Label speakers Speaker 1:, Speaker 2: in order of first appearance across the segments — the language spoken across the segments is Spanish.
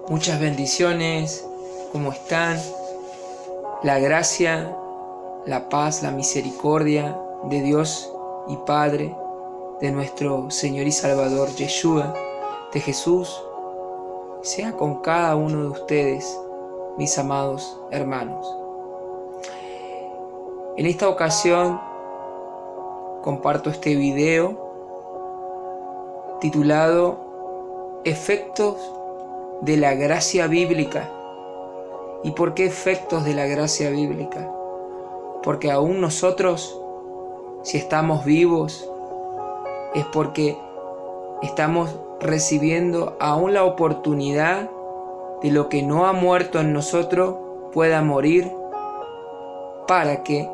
Speaker 1: Muchas bendiciones, ¿cómo están? La gracia, la paz, la misericordia de Dios y Padre, de nuestro Señor y Salvador Yeshua, de Jesús, sea con cada uno de ustedes, mis amados hermanos. En esta ocasión comparto este video titulado Efectos de la gracia bíblica. ¿Y por qué efectos de la gracia bíblica? Porque aún nosotros, si estamos vivos, es porque estamos recibiendo aún la oportunidad de lo que no ha muerto en nosotros pueda morir, para que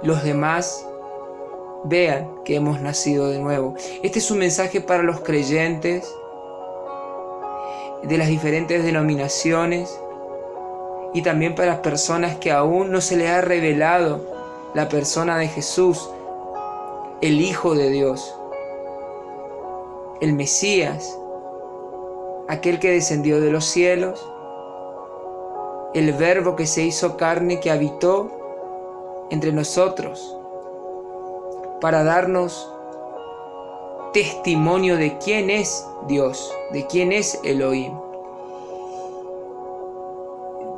Speaker 1: los demás vean que hemos nacido de nuevo. Este es un mensaje para los creyentes de las diferentes denominaciones y también para las personas que aún no se les ha revelado la persona de Jesús, el Hijo de Dios, el Mesías, aquel que descendió de los cielos, el Verbo que se hizo carne, que habitó entre nosotros para darnos testimonio de quién es Dios, de quién es Elohim,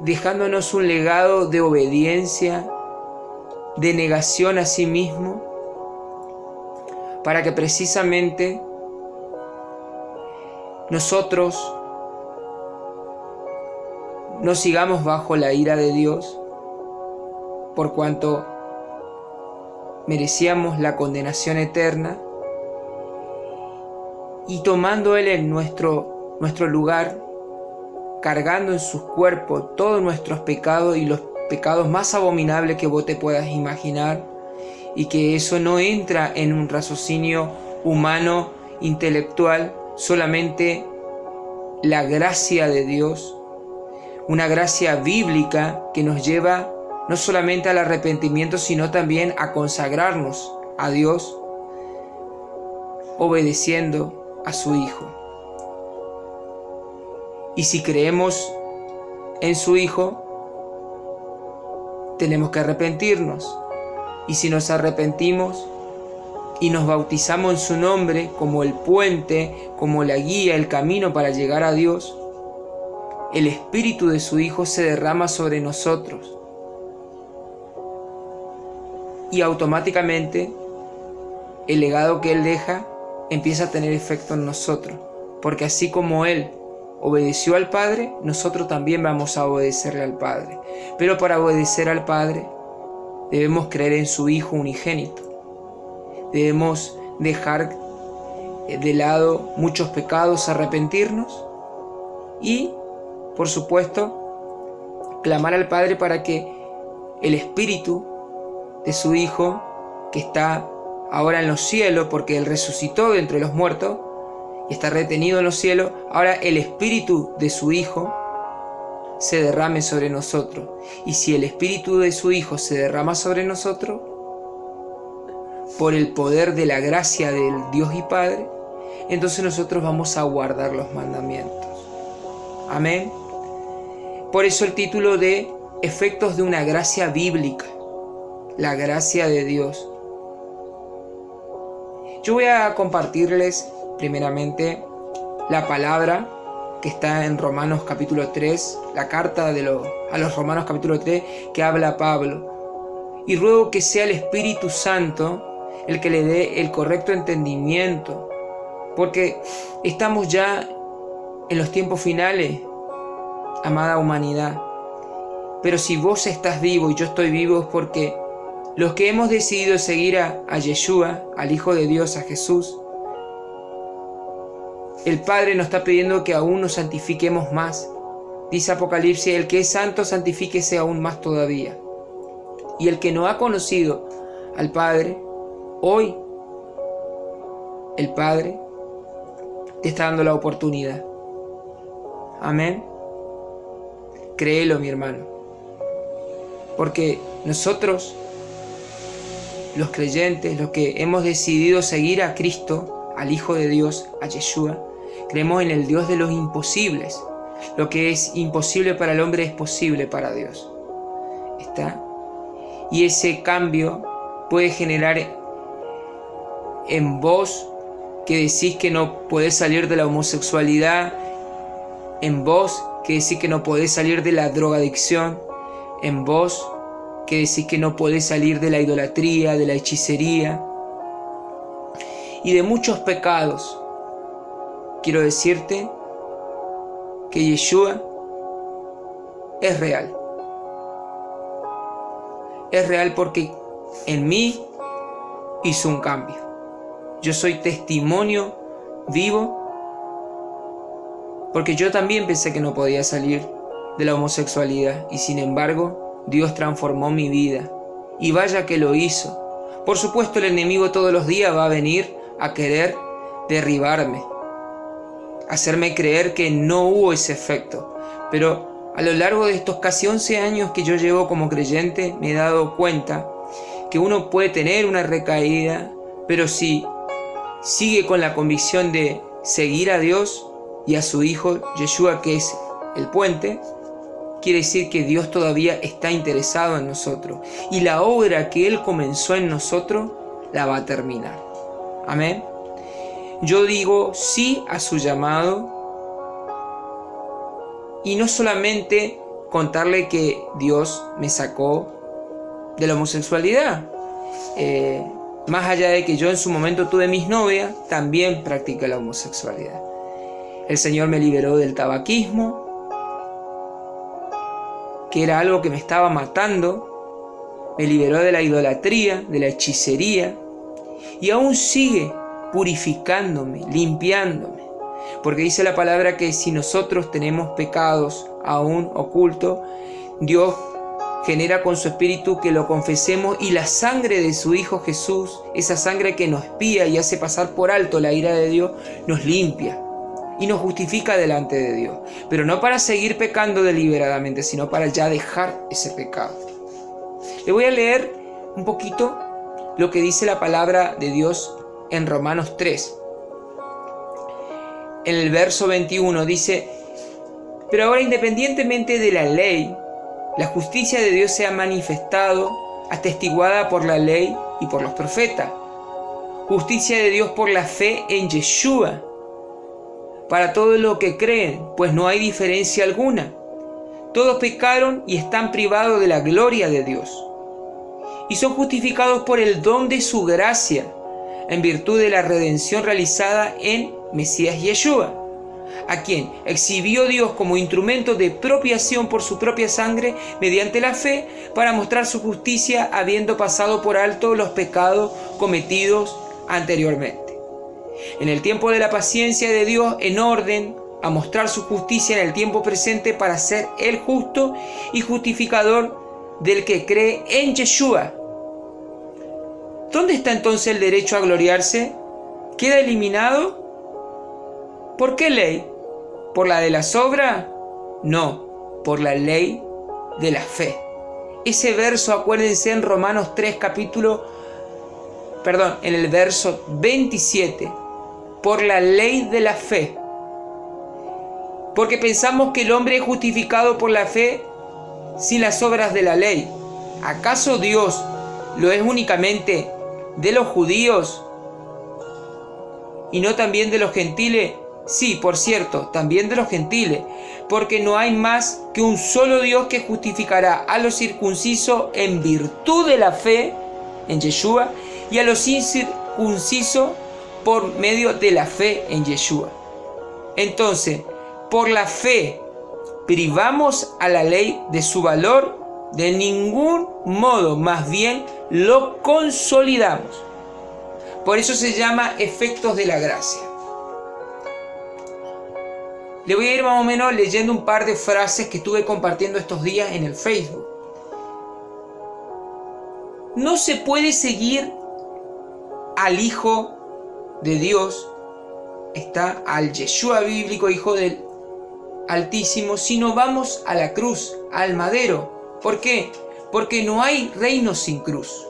Speaker 1: dejándonos un legado de obediencia, de negación a sí mismo, para que precisamente nosotros no sigamos bajo la ira de Dios, por cuanto merecíamos la condenación eterna, y tomando Él en nuestro lugar, cargando en sus cuerpos todos nuestros pecados y los pecados más abominables que vos te puedas imaginar, y que eso no entra en un raciocinio humano, intelectual, solamente la gracia de Dios, una gracia bíblica que nos lleva no solamente al arrepentimiento, sino también a consagrarnos a Dios, obedeciendo a su Hijo. Y si creemos en su Hijo, tenemos que arrepentirnos. Y si nos arrepentimos y nos bautizamos en su nombre como el puente, como la guía, el camino para llegar a Dios, el Espíritu de su Hijo se derrama sobre nosotros. Y automáticamente el legado que Él deja empieza a tener efecto en nosotros, porque así como Él obedeció al Padre, nosotros también vamos a obedecerle al Padre. Pero para obedecer al Padre debemos creer en su Hijo unigénito. Debemos dejar de lado muchos pecados, arrepentirnos y, por supuesto, clamar al Padre para que el Espíritu de su Hijo, que está ahora en los cielos, porque Él resucitó de entre los muertos y está retenido en los cielos, ahora el Espíritu de su Hijo se derrame sobre nosotros. Y si el Espíritu de su Hijo se derrama sobre nosotros, por el poder de la gracia del Dios y Padre, entonces nosotros vamos a guardar los mandamientos. Amén. Por eso el título de Efectos de una gracia bíblica, la gracia de Dios. Yo voy a compartirles primeramente la palabra que está en Romanos capítulo 3, la carta a los Romanos capítulo 3 que habla Pablo. Y ruego que sea el Espíritu Santo el que le dé el correcto entendimiento, porque estamos ya en los tiempos finales, amada humanidad. Pero si vos estás vivo y yo estoy vivo, es porque los que hemos decidido seguir a Yeshua, al Hijo de Dios, a Jesús, el Padre nos está pidiendo que aún nos santifiquemos más. Dice Apocalipsis, el que es santo, santifíquese aún más todavía. Y el que no ha conocido al Padre, hoy el Padre te está dando la oportunidad. Amén. Créelo, mi hermano. Porque nosotros, los creyentes, los que hemos decidido seguir a Cristo, al Hijo de Dios, a Yeshua, Creemos en el Dios de los imposibles. Lo que es imposible para el hombre es posible para Dios. ¿Está? Y ese cambio puede generar en vos que decís que no podés salir de la homosexualidad, en vos que decís que no podés salir de la drogadicción, en vos que decís que no podés salir de la idolatría, de la hechicería y de muchos pecados. Quiero decirte que Yeshua es real. Es real porque en mí hizo un cambio. Yo soy testimonio vivo porque yo también pensé que no podía salir de la homosexualidad y sin embargo Dios transformó mi vida y vaya que lo hizo. Por supuesto el enemigo todos los días va a venir a querer derribarme, hacerme creer que no hubo ese efecto, pero a lo largo de estos casi 11 años que yo llevo como creyente me he dado cuenta que uno puede tener una recaída, pero si sigue con la convicción de seguir a Dios y a su Hijo Yeshua, que es el puente, quiere decir que Dios todavía está interesado en nosotros y la obra que Él comenzó en nosotros la va a terminar. Amén. Yo digo sí a su llamado y no solamente contarle que Dios me sacó de la homosexualidad. Más allá de que yo en su momento tuve mis novias, también practiqué la homosexualidad. El Señor me liberó del tabaquismo, que era algo que me estaba matando. Me liberó de la idolatría, de la hechicería, y aún sigue purificándome, limpiándome. Porque dice la palabra que si nosotros tenemos pecados aún ocultos, Dios genera con su espíritu que lo confesemos y la sangre de su Hijo Jesús, esa sangre que nos espía y hace pasar por alto la ira de Dios, nos limpia y nos justifica delante de Dios. Pero no para seguir pecando deliberadamente, sino para ya dejar ese pecado. Le voy a leer un poquito lo que dice la palabra de Dios en Romanos 3. En el verso 21 dice: pero ahora, independientemente de la ley, la justicia de Dios se ha manifestado, atestiguada por la ley y por los profetas. Justicia de Dios por la fe en Yeshua, para todos los que creen, pues no hay diferencia alguna. Todos pecaron y están privados de la gloria de Dios, y son justificados por el don de su gracia, en virtud de la redención realizada en Mesías Yeshua, a quien exhibió Dios como instrumento de expiación por su propia sangre mediante la fe, para mostrar su justicia, habiendo pasado por alto los pecados cometidos anteriormente. En el tiempo de la paciencia de Dios, en orden a mostrar su justicia en el tiempo presente, para ser el justo y justificador del que cree en Yeshua. ¿Dónde está entonces el derecho a gloriarse? ¿Queda eliminado? ¿Por qué ley? ¿Por la de las obras? No, por la ley de la fe. Ese verso, acuérdense, en Romanos 3, en el verso 27, por la ley de la fe. Porque pensamos que el hombre es justificado por la fe sin las obras de la ley. ¿Acaso Dios lo es únicamente de los judíos y no también de los gentiles? Sí, por cierto, también de los gentiles, porque no hay más que un solo Dios que justificará a los circuncisos en virtud de la fe en Yeshua y a los incircuncisos por medio de la fe en Yeshua. Entonces, por la fe, ¿privamos a la ley de su valor? De ningún modo, más bien lo consolidamos. Por eso se llama efectos de la gracia. Le voy a ir más o menos leyendo un par de frases que estuve compartiendo estos días en el Facebook. No se puede seguir al Hijo de Dios, está al Yeshua bíblico, Hijo del Altísimo, si no vamos a la cruz, al madero. ¿Por qué? Porque no hay reino sin cruz.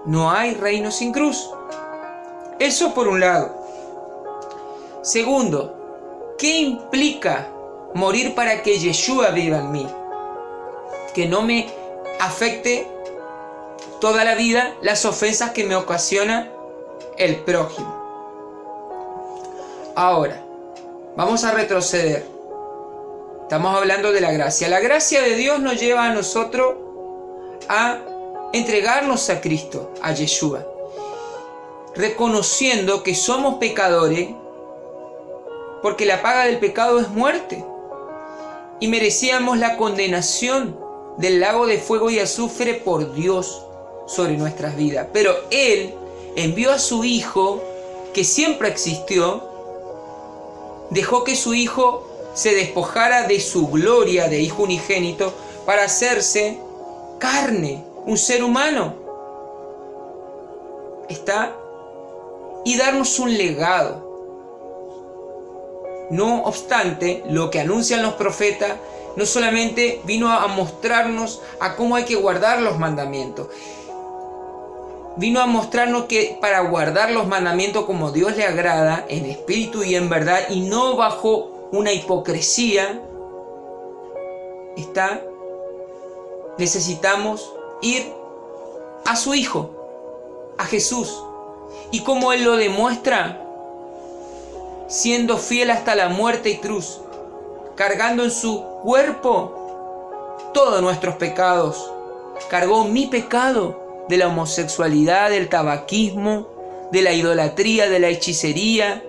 Speaker 1: No hay reino sin cruz. Eso por un lado. Segundo, ¿qué implica morir para que Yeshua viva en mí? Que no me afecte toda la vida las ofensas que me ocasiona el prójimo. Ahora, vamos a retroceder. Estamos hablando de la gracia. La gracia de Dios nos lleva a nosotros a entregarnos a Cristo, a Yeshua, reconociendo que somos pecadores, porque la paga del pecado es muerte, y merecíamos la condenación del lago de fuego y azufre por Dios sobre nuestras vidas. Pero Él envió a su Hijo, que siempre existió, dejó que su Hijo se despojara de su gloria de Hijo unigénito para hacerse carne, un ser humano. Y darnos un legado. No obstante, lo que anuncian los profetas no solamente vino a mostrarnos a cómo hay que guardar los mandamientos, vino a mostrarnos que para guardar los mandamientos como Dios le agrada, en espíritu y en verdad, y no bajo una hipocresía, necesitamos ir a su Hijo, a Jesús. ¿Y cómo Él lo demuestra? Siendo fiel hasta la muerte y cruz, cargando en su cuerpo todos nuestros pecados. Cargó mi pecado de la homosexualidad, del tabaquismo, de la idolatría, de la hechicería,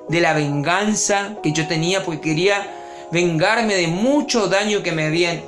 Speaker 1: de la venganza que yo tenía porque quería vengarme de mucho daño que me habían